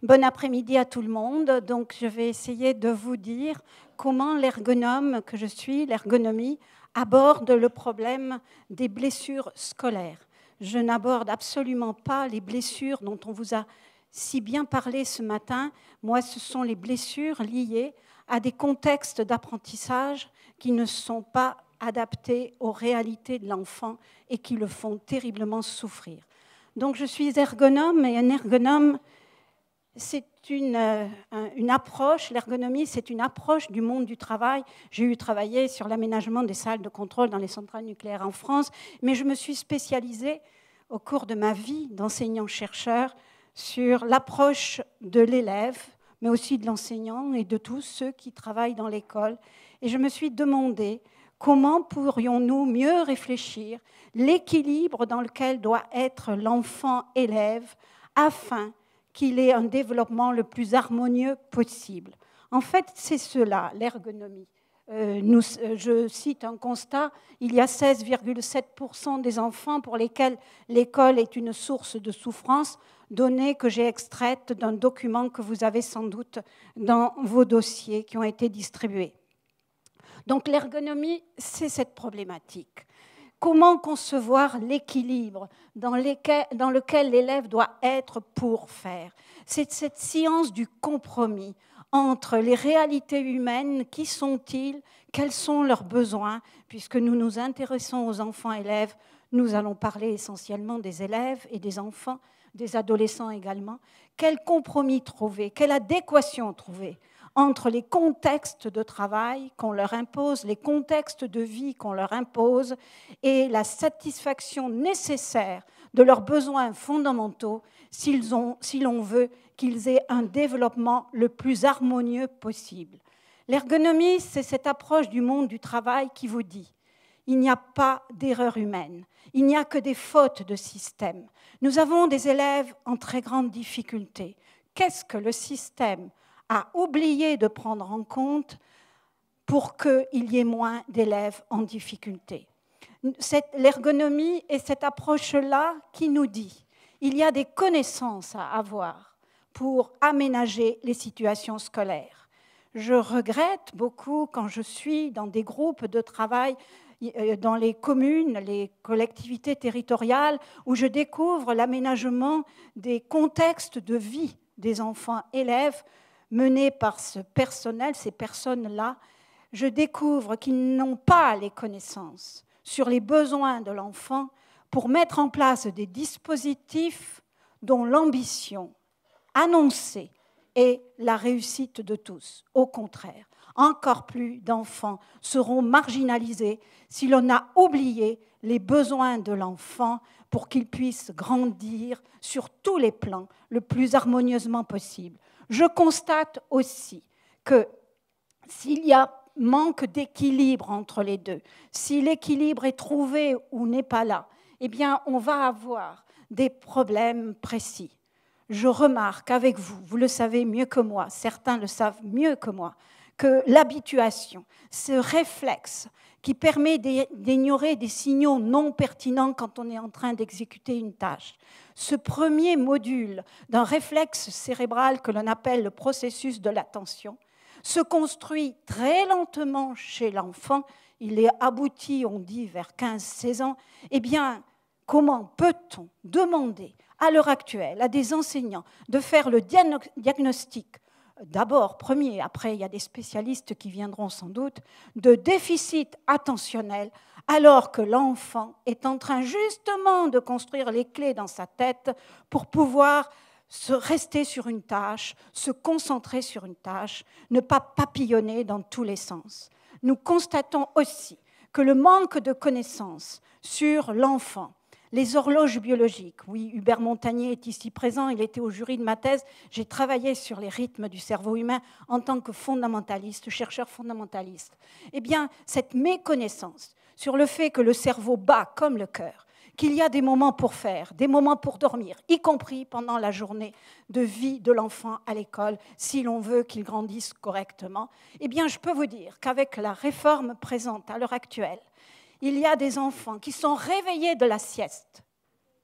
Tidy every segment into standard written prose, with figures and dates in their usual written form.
Bon après-midi à tout le monde. Donc, je vais essayer de vous dire comment l'ergonome que je suis, l'ergonomie, aborde le problème des blessures scolaires. Je n'aborde absolument pas les blessures dont on vous a si bien parlé ce matin. Moi, ce sont les blessures liées à des contextes d'apprentissage qui ne sont pas adaptés aux réalités de l'enfant et qui le font terriblement souffrir. Donc, je suis ergonome et un ergonome, c'est une approche, l'ergonomie, c'est une approche du monde du travail. J'ai eu travaillé sur l'aménagement des salles de contrôle dans les centrales nucléaires en France, mais je me suis spécialisée au cours de ma vie d'enseignant-chercheur sur l'approche de l'élève, mais aussi de l'enseignant et de tous ceux qui travaillent dans l'école. Et je me suis demandé comment pourrions-nous mieux réfléchir l'équilibre dans lequel doit être l'enfant-élève afin qu'il ait un développement le plus harmonieux possible. En fait, c'est cela, l'ergonomie. Je cite un constat, il y a 16,7% des enfants pour lesquels l'école est une source de souffrance, données que j'ai extraites d'un document que vous avez sans doute dans vos dossiers qui ont été distribués. Donc l'ergonomie, c'est cette problématique. Comment concevoir l'équilibre dans lequel l'élève doit être pour faire? C'est cette science du compromis entre les réalités humaines, qui sont-ils, quels sont leurs besoins, puisque nous nous intéressons aux enfants-élèves, nous allons parler essentiellement des élèves et des enfants, des adolescents également. Quel compromis trouver, quelle adéquation trouver entre les contextes de travail qu'on leur impose, les contextes de vie qu'on leur impose et la satisfaction nécessaire de leurs besoins fondamentaux si l'on veut qu'ils aient un développement le plus harmonieux possible. L'ergonomie, c'est cette approche du monde du travail qui vous dit il n'y a pas d'erreur humaine, il n'y a que des fautes de système. Nous avons des élèves en très grande difficulté. Qu'est-ce que le système a oublié de prendre en compte pour qu'il y ait moins d'élèves en difficulté? L'ergonomie est cette approche-là qui nous dit il y a des connaissances à avoir pour aménager les situations scolaires. Je regrette beaucoup quand je suis dans des groupes de travail dans les communes, les collectivités territoriales, où je découvre l'aménagement des contextes de vie des enfants élèves menés par ce personnel, ces personnes-là, je découvre qu'ils n'ont pas les connaissances sur les besoins de l'enfant pour mettre en place des dispositifs dont l'ambition annoncée est la réussite de tous. Au contraire, encore plus d'enfants seront marginalisés si l'on a oublié les besoins de l'enfant pour qu'il puisse grandir sur tous les plans le plus harmonieusement possible. Je constate aussi que s'il y a manque d'équilibre entre les deux, si l'équilibre est trouvé ou n'est pas là, eh bien, on va avoir des problèmes précis. Je remarque avec vous, vous le savez mieux que moi, certains le savent mieux que moi, que l'habituation, ce réflexe qui permet d'ignorer des signaux non pertinents quand on est en train d'exécuter une tâche, ce premier module d'un réflexe cérébral que l'on appelle le processus de l'attention, se construit très lentement chez l'enfant, il est abouti, on dit, vers 15-16 ans, eh bien, comment peut-on demander à l'heure actuelle à des enseignants de faire le diagnostic, d'abord premier, après il y a des spécialistes qui viendront sans doute, de déficit attentionnel, alors que l'enfant est en train justement de construire les clés dans sa tête pour pouvoir se rester sur une tâche, se concentrer sur une tâche, ne pas papillonner dans tous les sens. Nous constatons aussi que le manque de connaissances sur l'enfant, les horloges biologiques, oui, Hubert Montagnier est ici présent, il était au jury de ma thèse, j'ai travaillé sur les rythmes du cerveau humain en tant que fondamentaliste, chercheur fondamentaliste. Eh bien, cette méconnaissance sur le fait que le cerveau bat comme le cœur, qu'il y a des moments pour faire, des moments pour dormir, y compris pendant la journée de vie de l'enfant à l'école, si l'on veut qu'il grandisse correctement, eh bien, je peux vous dire qu'avec la réforme présente à l'heure actuelle, il y a des enfants qui sont réveillés de la sieste,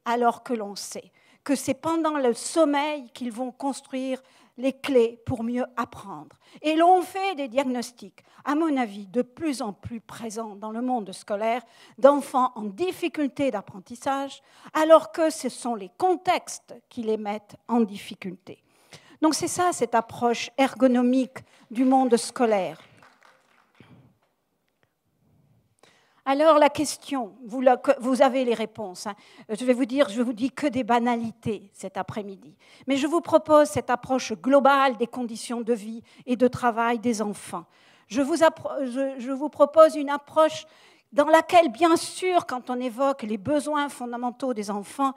alors que l'on sait que c'est pendant le sommeil qu'ils vont construire les clés pour mieux apprendre. Et l'on fait des diagnostics, à mon avis, de plus en plus présents dans le monde scolaire, d'enfants en difficulté d'apprentissage, alors que ce sont les contextes qui les mettent en difficulté. Donc c'est ça, cette approche ergonomique du monde scolaire. Alors la question, vous avez les réponses. Je vous dis que des banalités cet après-midi. Mais je vous propose cette approche globale des conditions de vie et de travail des enfants. Je vous propose une approche dans laquelle, bien sûr, quand on évoque les besoins fondamentaux des enfants,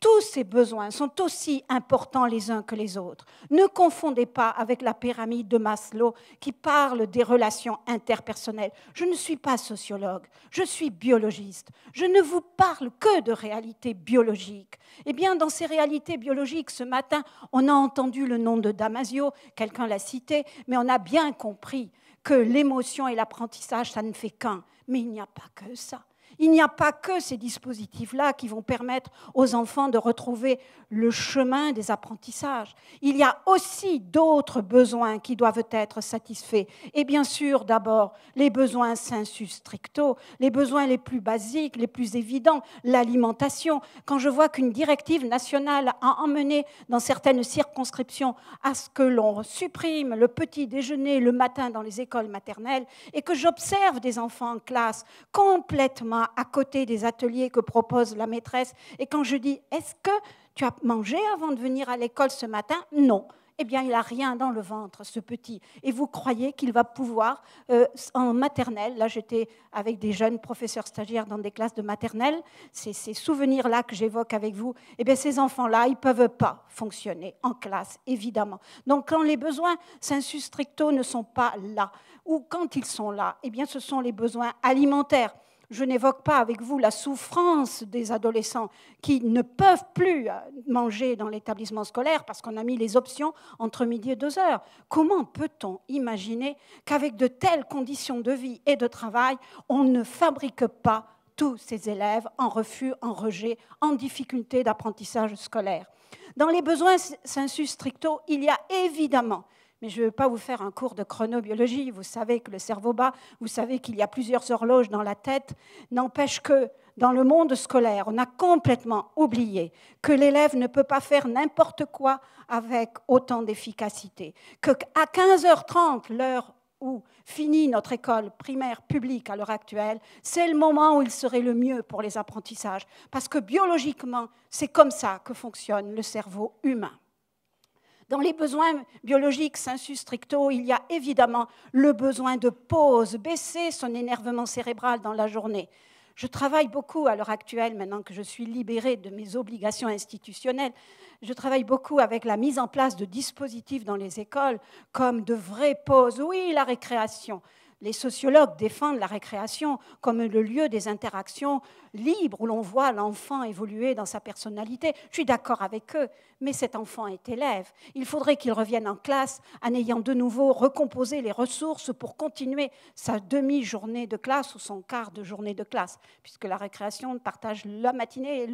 tous ces besoins sont aussi importants les uns que les autres. Ne confondez pas avec la pyramide de Maslow qui parle des relations interpersonnelles. Je ne suis pas sociologue, je suis biologiste. Je ne vous parle que de réalités biologiques. Eh bien, dans ces réalités biologiques, ce matin, on a entendu le nom de Damasio, quelqu'un l'a cité, mais on a bien compris que l'émotion et l'apprentissage, ça ne fait qu'un. Mais il n'y a pas que ça. Il n'y a pas que ces dispositifs-là qui vont permettre aux enfants de retrouver le chemin des apprentissages. Il y a aussi d'autres besoins qui doivent être satisfaits. Et bien sûr, d'abord, les besoins sensu stricto, les besoins les plus basiques, les plus évidents, l'alimentation. Quand je vois qu'une directive nationale a emmené dans certaines circonscriptions à ce que l'on supprime le petit déjeuner le matin dans les écoles maternelles et que j'observe des enfants en classe complètement à côté des ateliers que propose la maîtresse. Et quand je dis « Est-ce que tu as mangé avant de venir à l'école ce matin ?» Non. Eh bien, il n'a rien dans le ventre, ce petit. Et vous croyez qu'il va pouvoir, en maternelle, là j'étais avec des jeunes professeurs stagiaires dans des classes de maternelle, ces souvenirs-là que j'évoque avec vous, eh bien ces enfants-là, ils ne peuvent pas fonctionner en classe, évidemment. Donc quand les besoins sensu stricto ne sont pas là, ou quand ils sont là, eh bien ce sont les besoins alimentaires. Je n'évoque pas avec vous la souffrance des adolescents qui ne peuvent plus manger dans l'établissement scolaire parce qu'on a mis les options entre midi et 2 heures. Comment peut-on imaginer qu'avec de telles conditions de vie et de travail, on ne fabrique pas tous ces élèves en refus, en rejet, en difficulté d'apprentissage scolaire? Dans les besoins sensu stricto, il y a évidemment... Mais je ne veux pas vous faire un cours de chronobiologie. Vous savez que le cerveau bat, vous savez qu'il y a plusieurs horloges dans la tête. N'empêche que dans le monde scolaire, on a complètement oublié que l'élève ne peut pas faire n'importe quoi avec autant d'efficacité. Qu'à 15h30, l'heure où finit notre école primaire publique à l'heure actuelle, c'est le moment où il serait le mieux pour les apprentissages. Parce que biologiquement, c'est comme ça que fonctionne le cerveau humain. Dans les besoins biologiques sensu stricto, il y a évidemment le besoin de pause, baisser son énervement cérébral dans la journée. Je travaille beaucoup à l'heure actuelle, maintenant que je suis libérée de mes obligations institutionnelles, je travaille beaucoup avec la mise en place de dispositifs dans les écoles comme de vraies pauses. Oui, la récréation. Les sociologues défendent la récréation comme le lieu des interactions libres où l'on voit l'enfant évoluer dans sa personnalité. Je suis d'accord avec eux, mais cet enfant est élève. Il faudrait qu'il revienne en classe en ayant de nouveau recomposé les ressources pour continuer sa demi-journée de classe ou son quart de journée de classe, puisque la récréation partage la matinée et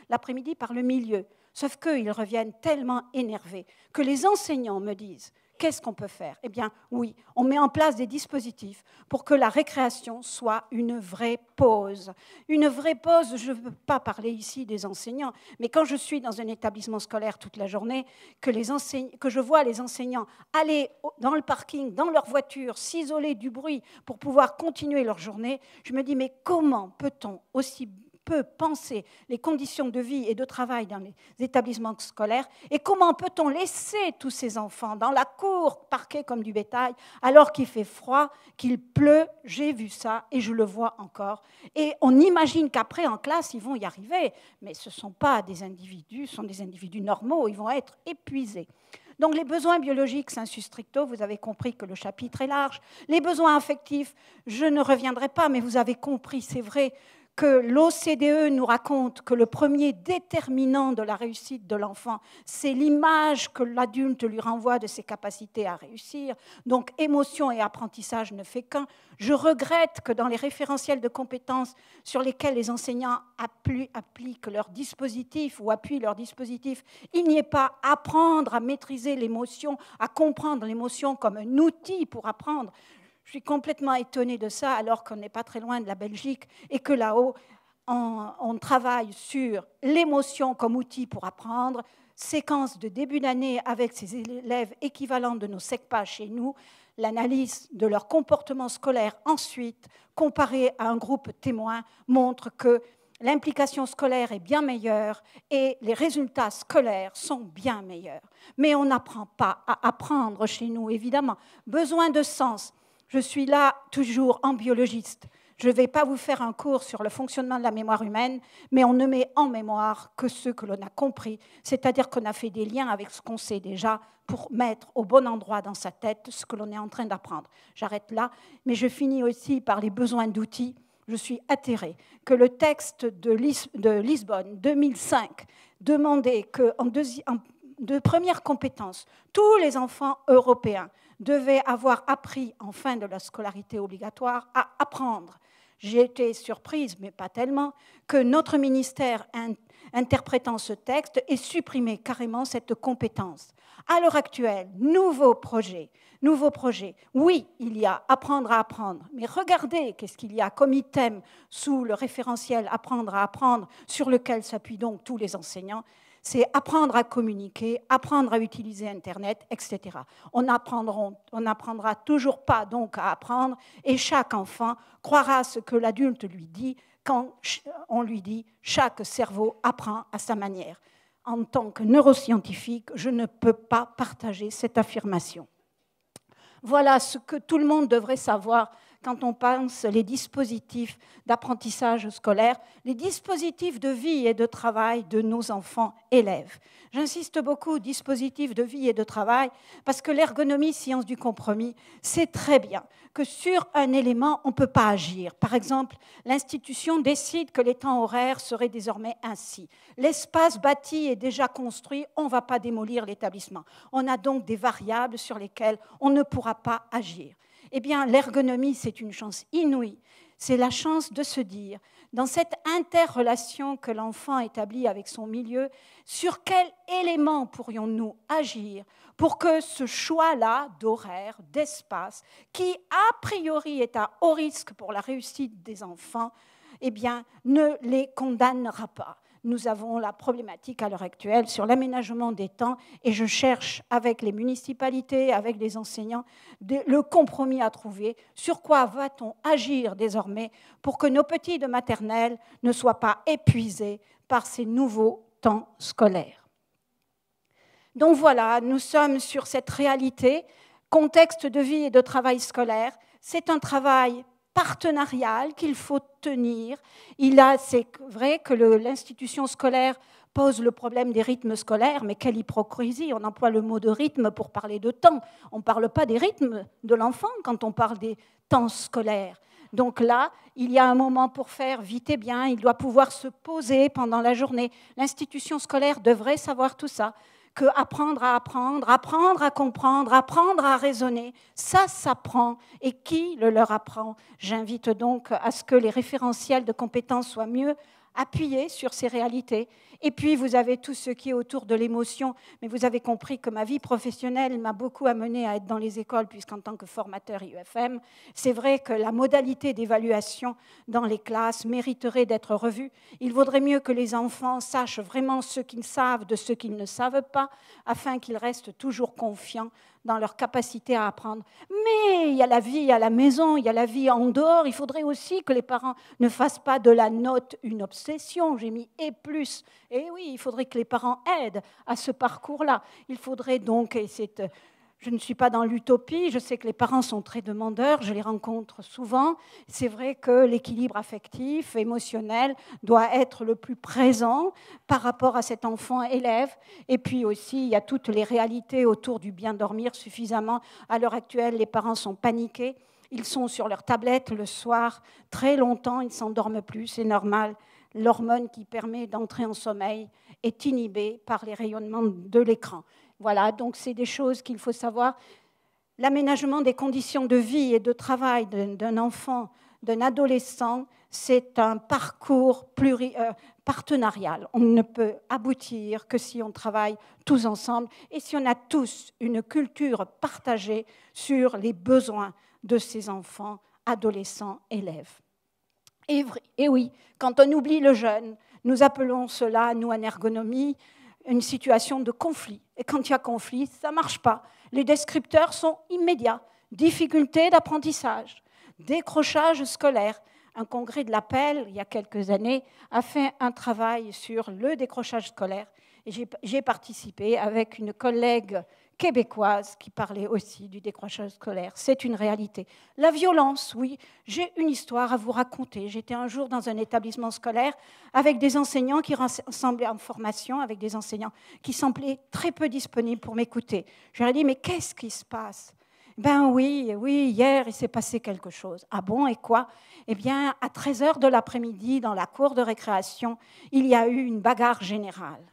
l'après-midi par le milieu. Sauf qu'ils reviennent tellement énervés que les enseignants me disent: qu'est-ce qu'on peut faire? Eh bien, oui, on met en place des dispositifs pour que la récréation soit une vraie pause. Une vraie pause, je ne veux pas parler ici des enseignants, mais quand je suis dans un établissement scolaire toute la journée, que je vois les enseignants aller dans le parking, dans leur voiture, s'isoler du bruit pour pouvoir continuer leur journée, je me dis, mais comment peut-on aussi peut penser les conditions de vie et de travail dans les établissements scolaires et comment peut-on laisser tous ces enfants dans la cour parqués comme du bétail alors qu'il fait froid, qu'il pleut, j'ai vu ça et je le vois encore. Et on imagine qu'après en classe ils vont y arriver, mais ce ne sont pas des individus, ce sont des individus normaux, ils vont être épuisés. Donc les besoins biologiques sensu stricto, vous avez compris que le chapitre est large. Les besoins affectifs, je ne reviendrai pas, mais vous avez compris, c'est vrai, que l'OCDE nous raconte que le premier déterminant de la réussite de l'enfant, c'est l'image que l'adulte lui renvoie de ses capacités à réussir. Donc, émotion et apprentissage ne fait qu'un. Je regrette que dans les référentiels de compétences sur lesquels les enseignants appliquent leur dispositif ou appuient leur dispositif, il n'y ait pas apprendre à maîtriser l'émotion, à comprendre l'émotion comme un outil pour apprendre. Je suis complètement étonnée de ça, alors qu'on n'est pas très loin de la Belgique et que là-haut, on travaille sur l'émotion comme outil pour apprendre, séquence de début d'année avec ces élèves équivalents de nos SECPA chez nous, l'analyse de leur comportement scolaire ensuite, comparée à un groupe témoin, montre que l'implication scolaire est bien meilleure et les résultats scolaires sont bien meilleurs. Mais on n'apprend pas à apprendre chez nous, évidemment. Besoin de sens. Je suis là toujours en biologiste. Je ne vais pas vous faire un cours sur le fonctionnement de la mémoire humaine, mais on ne met en mémoire que ce que l'on a compris, c'est-à-dire qu'on a fait des liens avec ce qu'on sait déjà pour mettre au bon endroit dans sa tête ce que l'on est en train d'apprendre. J'arrête là, mais je finis aussi par les besoins d'outils. Je suis atterrée que le texte de Lisbonne 2005 demandait qu'en de première compétence, tous les enfants européens devaient avoir appris en fin de la scolarité obligatoire à apprendre. J'ai été surprise, mais pas tellement, que notre ministère, interprétant ce texte, ait supprimé carrément cette compétence. À l'heure actuelle, nouveau projet. Oui, il y a apprendre à apprendre, mais regardez qu'est-ce qu'il y a comme item sous le référentiel apprendre à apprendre, sur lequel s'appuient donc tous les enseignants. C'est apprendre à communiquer, apprendre à utiliser Internet, etc. On n'apprendra toujours pas donc à apprendre et chaque enfant croira ce que l'adulte lui dit quand on lui dit « chaque cerveau apprend à sa manière ». En tant que neuroscientifique, je ne peux pas partager cette affirmation. Voilà ce que tout le monde devrait savoir quand on pense les dispositifs d'apprentissage scolaire, les dispositifs de vie et de travail de nos enfants élèves. J'insiste beaucoup, dispositifs de vie et de travail, parce que l'ergonomie, science du compromis, c'est très bien que sur un élément, on ne peut pas agir. Par exemple, l'institution décide que les temps horaires seraient désormais ainsi. L'espace bâti est déjà construit, on ne va pas démolir l'établissement. On a donc des variables sur lesquelles on ne pourra pas agir. Eh bien, l'ergonomie, c'est une chance inouïe. C'est la chance de se dire, dans cette interrelation que l'enfant établit avec son milieu, sur quel élément pourrions-nous agir pour que ce choix-là d'horaire, d'espace, qui a priori est à haut risque pour la réussite des enfants, eh bien, ne les condamnera pas. Nous avons la problématique à l'heure actuelle sur l'aménagement des temps et je cherche avec les municipalités, avec les enseignants, le compromis à trouver. Sur quoi va-t-on agir désormais pour que nos petits de maternelle ne soient pas épuisés par ces nouveaux temps scolaires? Donc voilà, nous sommes sur cette réalité, contexte de vie et de travail scolaire. C'est un travail partenarial qu'il faut tenir. C'est vrai que l'institution scolaire pose le problème des rythmes scolaires, mais quelle hypocrisie, on emploie le mot de rythme pour parler de temps. On ne parle pas des rythmes de l'enfant quand on parle des temps scolaires. Donc là, il y a un moment pour faire vite et bien, il doit pouvoir se poser pendant la journée. L'institution scolaire devrait savoir tout ça. Que apprendre à apprendre, apprendre à comprendre, apprendre à raisonner, ça s'apprend. Et qui le leur apprend? J'invite donc à ce que les référentiels de compétences soient mieux appuyés sur ces réalités. Et puis, vous avez tout ce qui est autour de l'émotion, mais vous avez compris que ma vie professionnelle m'a beaucoup amenée à être dans les écoles, puisqu'en tant que formateur IUFM, c'est vrai que la modalité d'évaluation dans les classes mériterait d'être revue. Il vaudrait mieux que les enfants sachent vraiment ce qu'ils savent de ce qu'ils ne savent pas, afin qu'ils restent toujours confiants dans leur capacité à apprendre. Mais il y a la vie à la maison, il y a la vie en dehors. Il faudrait aussi que les parents ne fassent pas de la note une obsession. J'ai mis « et plus ». Et oui, il faudrait que les parents aident à ce parcours-là. Il faudrait donc, et je ne suis pas dans l'utopie, je sais que les parents sont très demandeurs, je les rencontre souvent. C'est vrai que l'équilibre affectif, émotionnel, doit être le plus présent par rapport à cet enfant élève. Et puis aussi, il y a toutes les réalités autour du bien dormir suffisamment. À l'heure actuelle, les parents sont paniqués. Ils sont sur leur tablette le soir, très longtemps, ils ne s'endorment plus, c'est normal. L'hormone qui permet d'entrer en sommeil est inhibée par les rayonnements de l'écran. Voilà, donc c'est des choses qu'il faut savoir. L'aménagement des conditions de vie et de travail d'un enfant, d'un adolescent, c'est un parcours partenarial. On ne peut aboutir que si on travaille tous ensemble et si on a tous une culture partagée sur les besoins de ces enfants, adolescents, élèves. Et oui, quand on oublie le jeune, nous appelons cela, nous en ergonomie, une situation de conflit. Et quand il y a conflit, ça ne marche pas. Les descripteurs sont immédiats. Difficulté d'apprentissage, décrochage scolaire. Un congrès de l'Appel, il y a quelques années, a fait un travail sur le décrochage scolaire. Et j'ai participé avec une collègue québécoise qui parlait aussi du décrochage scolaire. C'est une réalité. La violence, oui, j'ai une histoire à vous raconter. J'étais un jour dans un établissement scolaire avec des enseignants qui semblaient en formation, avec des enseignants qui semblaient très peu disponibles pour m'écouter. Je leur ai dit, mais qu'est-ce qui se passe ? Ben oui, hier, il s'est passé quelque chose. Ah bon, et quoi ? Eh bien, à 13h de l'après-midi, dans la cour de récréation, il y a eu une bagarre générale.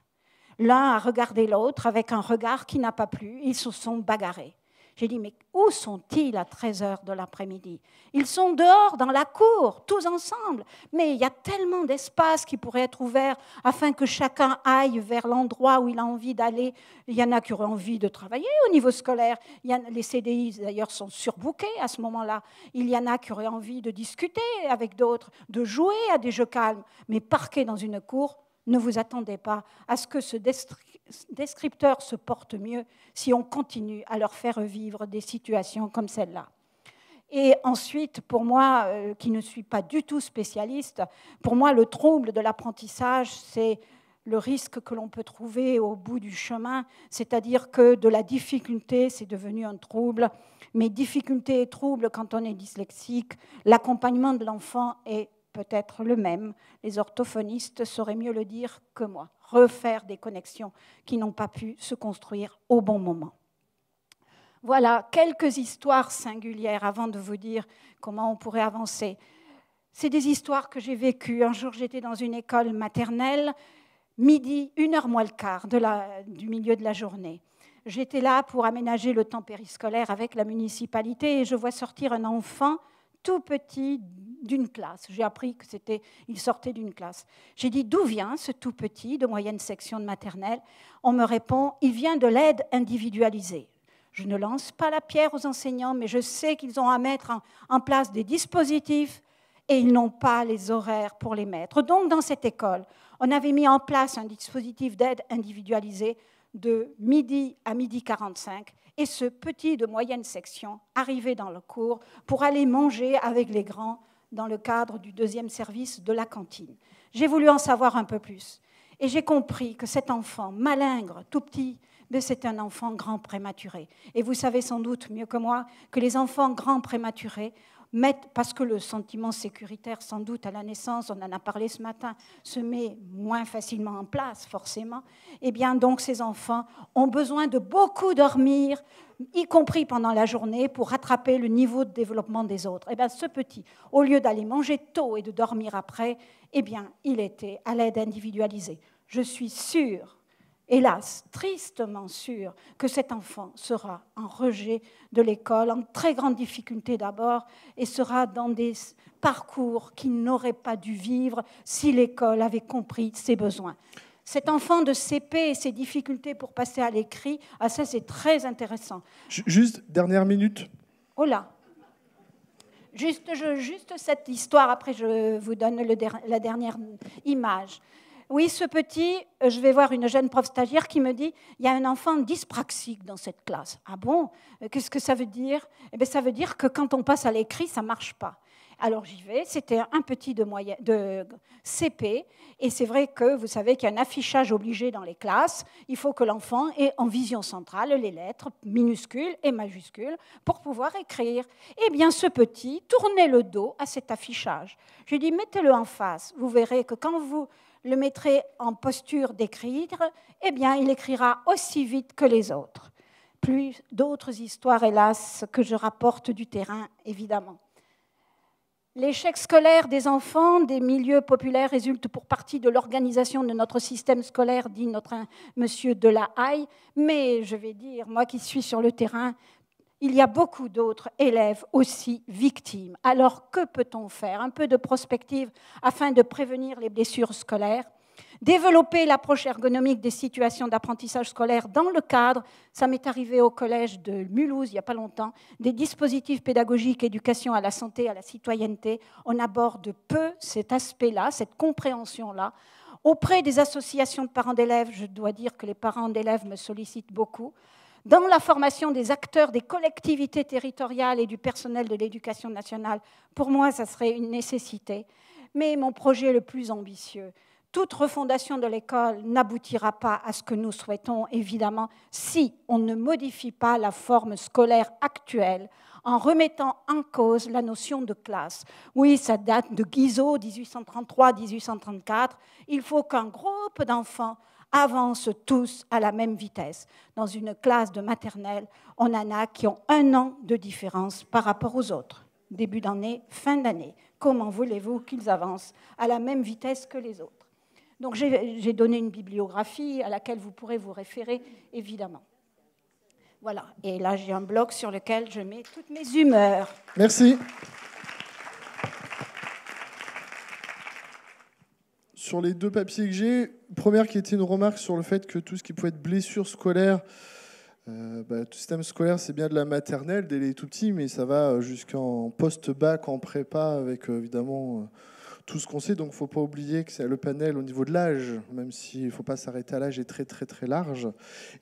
L'un a regardé l'autre avec un regard qui n'a pas plu. Ils se sont bagarrés. J'ai dit, mais où sont-ils à 13h de l'après-midi ? Ils sont dehors, dans la cour, tous ensemble. Mais il y a tellement d'espace qui pourrait être ouvert afin que chacun aille vers l'endroit où il a envie d'aller. Il y en a qui auraient envie de travailler au niveau scolaire. Les CDI, d'ailleurs, sont surbookés à ce moment-là. Il y en a qui auraient envie de discuter avec d'autres, de jouer à des jeux calmes. Mais parqués dans une cour, ne vous attendez pas à ce que ce descripteur se porte mieux si on continue à leur faire vivre des situations comme celle-là. Et ensuite, pour moi, qui ne suis pas du tout spécialiste, pour moi, le trouble de l'apprentissage, c'est le risque que l'on peut trouver au bout du chemin, c'est-à-dire que de la difficulté, c'est devenu un trouble, mais difficulté et trouble quand on est dyslexique, l'accompagnement de l'enfant est peut-être le même. Les orthophonistes sauraient mieux le dire que moi. Refaire des connexions qui n'ont pas pu se construire au bon moment. Voilà quelques histoires singulières avant de vous dire comment on pourrait avancer. C'est des histoires que j'ai vécues. Un jour, j'étais dans une école maternelle, midi, 1h moins le quart du milieu de la journée. J'étais là pour aménager le temps périscolaire avec la municipalité et je vois sortir un enfant tout petit d'une classe. J'ai appris qu'il sortait d'une classe. J'ai dit, d'où vient ce tout petit de moyenne section de maternelle ? On me répond, il vient de l'aide individualisée. Je ne lance pas la pierre aux enseignants, mais je sais qu'ils ont à mettre en place des dispositifs et ils n'ont pas les horaires pour les mettre. Donc, dans cette école, on avait mis en place un dispositif d'aide individualisée de midi à 12h45. Et ce petit de moyenne section arrivait dans le cours pour aller manger avec les grands dans le cadre du 2e service de la cantine. J'ai voulu en savoir un peu plus. Et j'ai compris que cet enfant malingre, tout petit, c'est un enfant grand prématuré. Et vous savez sans doute mieux que moi que les enfants grands prématurés parce que le sentiment sécuritaire, sans doute, à la naissance, on en a parlé ce matin, se met moins facilement en place, forcément. Eh bien, donc, ces enfants ont besoin de beaucoup dormir, y compris pendant la journée, pour rattraper le niveau de développement des autres. Eh bien, ce petit, au lieu d'aller manger tôt et de dormir après, eh bien, il était à l'aide individualisée. Je suis sûre, hélas, tristement sûre, que cet enfant sera en rejet de l'école, en très grande difficulté d'abord, et sera dans des parcours qu'il n'aurait pas dû vivre si l'école avait compris ses besoins. Cet enfant de CP et ses difficultés pour passer à l'écrit, ça c'est très intéressant. Juste, dernière minute. Oh là. Juste cette histoire, après je vous donne la dernière image. Oui, ce petit, je vais voir une jeune prof stagiaire qui me dit « il y a un enfant dyspraxique dans cette classe ». Ah bon ? Qu'est-ce que ça veut dire ? Eh bien, ça veut dire que quand on passe à l'écrit, ça ne marche pas. Alors j'y vais, c'était un petit de CP, et c'est vrai que vous savez qu'il y a un affichage obligé dans les classes. Il faut que l'enfant ait en vision centrale les lettres minuscules et majuscules pour pouvoir écrire. Eh bien, ce petit tournait le dos à cet affichage. Je lui dis « mettez-le en face, vous verrez que quand vous le mettrez en posture d'écrire, eh bien, il écrira aussi vite que les autres. » plus d'autres histoires, hélas, que je rapporte du terrain, évidemment. L'échec scolaire des enfants des milieux populaires résulte pour partie de l'organisation de notre système scolaire, dit notre monsieur Delahaye, mais je vais dire, moi qui suis sur le terrain, il y a beaucoup d'autres élèves aussi victimes. Alors que peut-on faire? Un peu de prospective afin de prévenir les blessures scolaires. Développer l'approche ergonomique des situations d'apprentissage scolaire dans le cadre, ça m'est arrivé au collège de Mulhouse il n'y a pas longtemps, des dispositifs pédagogiques, éducation à la santé, à la citoyenneté. On aborde peu cet aspect-là, cette compréhension-là. Auprès des associations de parents d'élèves, je dois dire que les parents d'élèves me sollicitent beaucoup. Dans la formation des acteurs des collectivités territoriales et du personnel de l'éducation nationale, pour moi, ça serait une nécessité. Mais mon projet le plus ambitieux, toute refondation de l'école n'aboutira pas à ce que nous souhaitons, évidemment, si on ne modifie pas la forme scolaire actuelle en remettant en cause la notion de classe. Oui, ça date de Guizot, 1833-1834. Il faut qu'un groupe d'enfants avancent tous à la même vitesse. Dans une classe de maternelle, on en a qui ont 1 an de différence par rapport aux autres. Début d'année, fin d'année. Comment voulez-vous qu'ils avancent à la même vitesse que les autres? Donc j'ai donné une bibliographie à laquelle vous pourrez vous référer, évidemment. Voilà, et là j'ai un blog sur lequel je mets toutes mes humeurs. Merci. Sur les 2 papiers que j'ai, première qui était une remarque sur le fait que tout ce qui pouvait être blessure scolaire, tout système scolaire, c'est bien de la maternelle, dès les tout petits, mais ça va jusqu'en post-bac, en prépa, avec évidemment tout ce qu'on sait. Donc il ne faut pas oublier que c'est le panel au niveau de l'âge, même s'il ne faut pas s'arrêter à l'âge, est très très très large.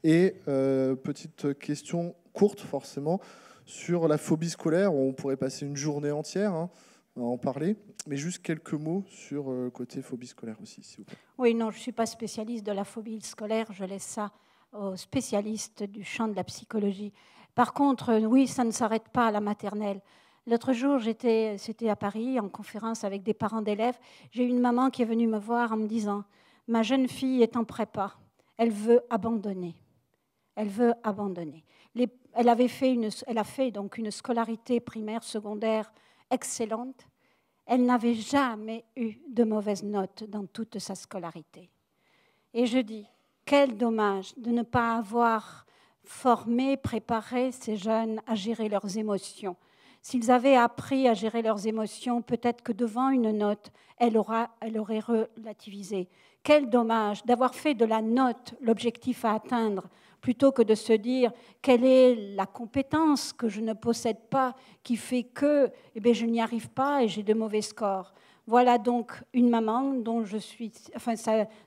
Et petite question courte forcément, sur la phobie scolaire, on pourrait passer une journée entière à en parler, mais juste quelques mots sur le côté phobie scolaire aussi, s'il vous plaît. Oui, non, je ne suis pas spécialiste de la phobie scolaire, je laisse ça aux spécialistes du champ de la psychologie. Par contre, oui, ça ne s'arrête pas à la maternelle. L'autre jour, c'était à Paris, en conférence avec des parents d'élèves. J'ai une maman qui est venue me voir en me disant « Ma jeune fille est en prépa, elle veut abandonner. Elle veut abandonner. » Elle a fait donc une scolarité primaire, secondaire excellente. Elle n'avait jamais eu de mauvaises notes dans toute sa scolarité. Et je dis, quel dommage de ne pas avoir formé, préparé ces jeunes à gérer leurs émotions. S'ils avaient appris à gérer leurs émotions, peut-être que devant une note, elle aurait relativisé. Quel dommage d'avoir fait de la note l'objectif à atteindre, plutôt que de se dire quelle est la compétence que je ne possède pas, qui fait que je n'y arrive pas et j'ai de mauvais scores. Voilà donc une maman dont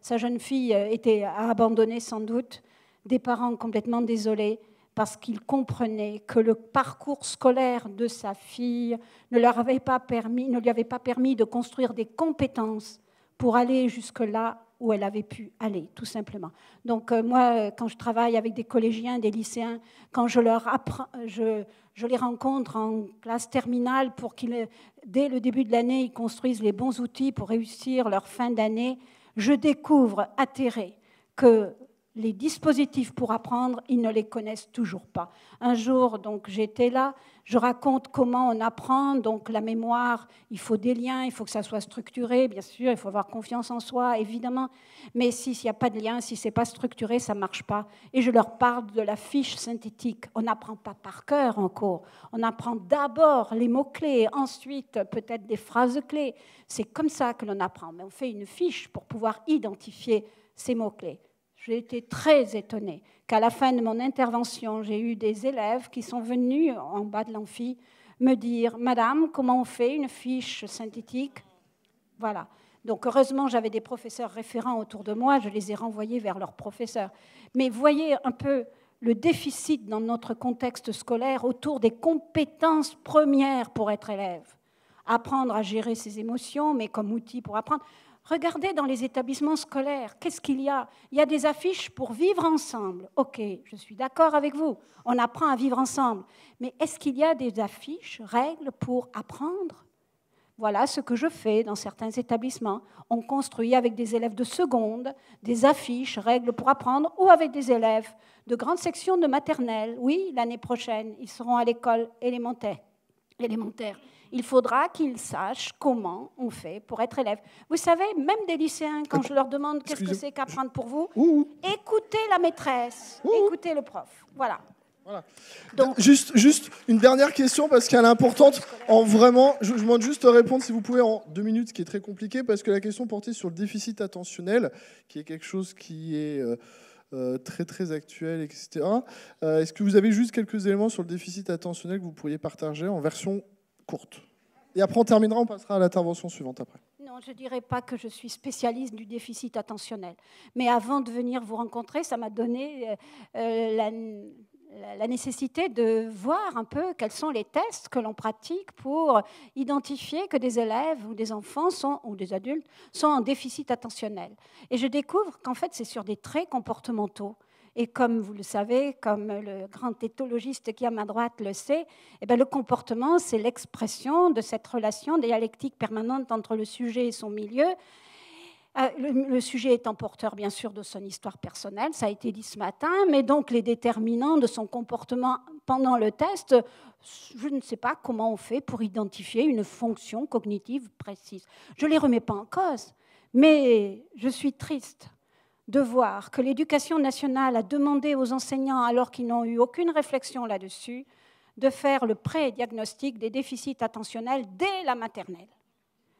sa jeune fille a abandonné sans doute, des parents complètement désolés parce qu'ils comprenaient que le parcours scolaire de sa fille ne lui avait pas permis de construire des compétences pour aller jusque-là où elle avait pu aller, tout simplement. Donc moi, quand je travaille avec des collégiens, des lycéens, quand je les rencontre en classe terminale pour qu'ils, dès le début de l'année, ils construisent les bons outils pour réussir leur fin d'année, je découvre, atterrée, que les dispositifs pour apprendre, ils ne les connaissent toujours pas. Un jour, donc, j'étais là, je raconte comment on apprend, donc la mémoire, il faut des liens, il faut que ça soit structuré, bien sûr, il faut avoir confiance en soi, évidemment, mais s'il n'y a pas de lien, si ce n'est pas structuré, ça ne marche pas. Et je leur parle de la fiche synthétique. On n'apprend pas par cœur en cours, on apprend d'abord les mots-clés, ensuite peut-être des phrases clés. C'est comme ça que l'on apprend, mais on fait une fiche pour pouvoir identifier ces mots-clés. J'ai été très étonnée qu'à la fin de mon intervention, j'ai eu des élèves qui sont venus en bas de l'amphi me dire « Madame, comment on fait une fiche synthétique ?» Voilà. Donc heureusement, j'avais des professeurs référents autour de moi, je les ai renvoyés vers leurs professeurs. Mais voyez un peu le déficit dans notre contexte scolaire autour des compétences premières pour être élève. Apprendre à gérer ses émotions, mais comme outil pour apprendre. Regardez dans les établissements scolaires, qu'est-ce qu'il y a? Il y a des affiches pour vivre ensemble. Ok, je suis d'accord avec vous, on apprend à vivre ensemble. Mais est-ce qu'il y a des affiches, règles pour apprendre? Voilà ce que je fais dans certains établissements. On construit avec des élèves de seconde des affiches, règles pour apprendre, ou avec des élèves de grande section de maternelle. Oui, l'année prochaine, ils seront à l'école élémentaire. Il faudra qu'ils sachent comment on fait pour être élève. Vous savez, même des lycéens, quand je leur demande qu'est-ce que c'est qu'apprendre pour vous, écoutez la maîtresse, écoutez le prof. Voilà. Donc, juste une dernière question parce qu'elle est importante. Je demande juste de répondre si vous pouvez en 2 minutes, ce qui est très compliqué parce que la question portait sur le déficit attentionnel, qui est quelque chose qui est très très actuel, etc. Est-ce que vous avez juste quelques éléments sur le déficit attentionnel que vous pourriez partager en version courte? Et après on terminera, on passera à l'intervention suivante après. Non, je ne dirais pas que je suis spécialiste du déficit attentionnel. Mais avant de venir vous rencontrer, ça m'a donné la nécessité de voir un peu quels sont les tests que l'on pratique pour identifier que des élèves ou des enfants ou des adultes sont en déficit attentionnel. Et je découvre qu'en fait, c'est sur des traits comportementaux. Et comme vous le savez, comme le grand éthologiste qui est à ma droite le sait, eh bien, le comportement, c'est l'expression de cette relation dialectique permanente entre le sujet et son milieu. Le sujet étant porteur, bien sûr, de son histoire personnelle, ça a été dit ce matin, mais donc les déterminants de son comportement pendant le test, je ne sais pas comment on fait pour identifier une fonction cognitive précise. Je ne les remets pas en cause, mais je suis triste de voir que l'Éducation nationale a demandé aux enseignants, alors qu'ils n'ont eu aucune réflexion là-dessus, de faire le pré-diagnostic des déficits attentionnels dès la maternelle.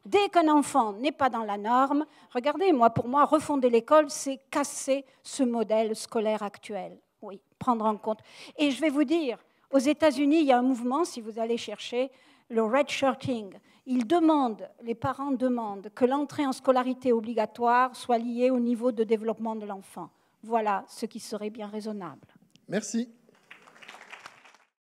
Dès qu'un enfant n'est pas dans la norme, regardez, pour moi, refonder l'école, c'est casser ce modèle scolaire actuel. Oui, prendre en compte. Et je vais vous dire, aux États-Unis, il y a un mouvement, si vous allez chercher, le redshirting. Les parents demandent que l'entrée en scolarité obligatoire soit liée au niveau de développement de l'enfant. Voilà ce qui serait bien raisonnable. Merci.